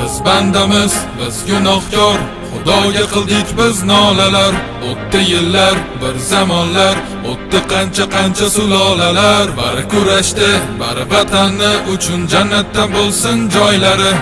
Biz bandamiz, biz gunohkor, Xudoga qildik biz nolalar. O'tdi yillar, bir zamonlar, o'tdi qancha sulolalar. Bari kurashdi, bari vatanni uchun jannatdan bo'lsin joylari.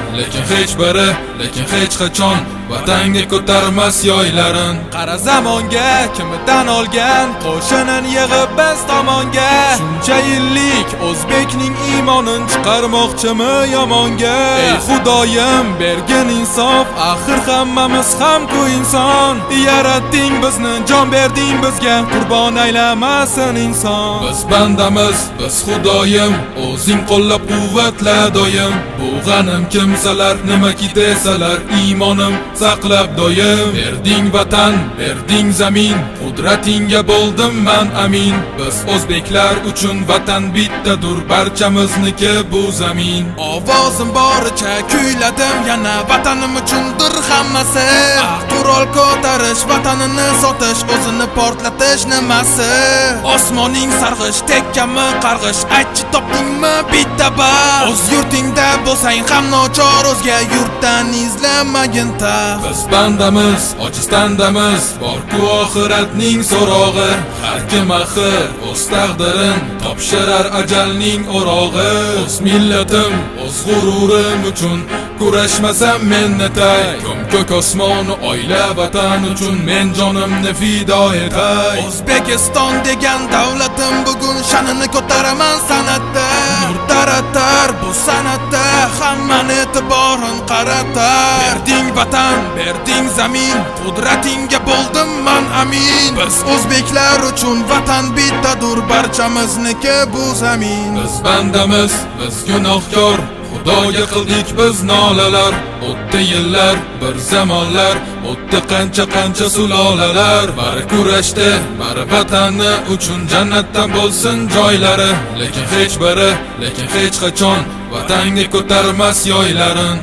Lekin hech qachon vatanga ko'tarmas yoylarin. Qara zamonga kimidan olgan qo'shinin yig'ib biz tomonga. Shuncha yillik o'zbekning iymonin chiqarmoqchimi yomonga? Ey Xudoyim bergin insof, axir hammamiz ham-ku inson. Yaratding bizni, jon berding bizga, qurbon aylamasin inson. Biz bandamiz, biz Xudoyim, o'zing qo'llab quvvatla doim. Bu g'anim kimsalar nimaki desalar, iymonim saqlab doim. Berding vatan, berding zamin, qudratingga bo'ldim man amin. Biz o'zbeklar uchun vatan bittadur, barchamizniki bu zamin. Ovozim boricha kuyladim, yana vatanim uchundir hammasi. Qurol ko'tarish, vatanini sotish, o'zini portlatish nimasi? Osmoning sarg'ish, tekkami qarg'ish, aytchi topdingmi bitta bal? O'z yurtingda bo'lsang ham nochor, o'zga yurtdan izlamagin taxt. Biz bandamiz, ojiz tandamiz, bor-ku oxiratning so'rog'i. Har kim axir o'z taqdirin topshirar ajalning o'rog'i. O'z millatim, o'z g'ururim uchun kurashmasam men netay. Ko'k osmon, oila, vatan uchun men jonimni fido etay. O'zbekiston degan davlatim bugun sha'nini ko'taraman san'atda. Nur taratar bu san'atda, hammani e'tiborin qaratar. Berding vatan, berding zamin, qudratingga bo'ldim man amin. Biz o'zbeklar uchun vatan bittadur, barchamizniki bu zamin. Biz bandamiz, biz gunohkor, Xudoga qildik biz nolalar. O'tdi yillar, bir zamonlar, o'tdi qancha sulolalar. Bari kurashdi, bari vatanni uchun jannatdan bo'lsin joylari. Lekin hech qachon vatanga ko'tarmas yoylarin.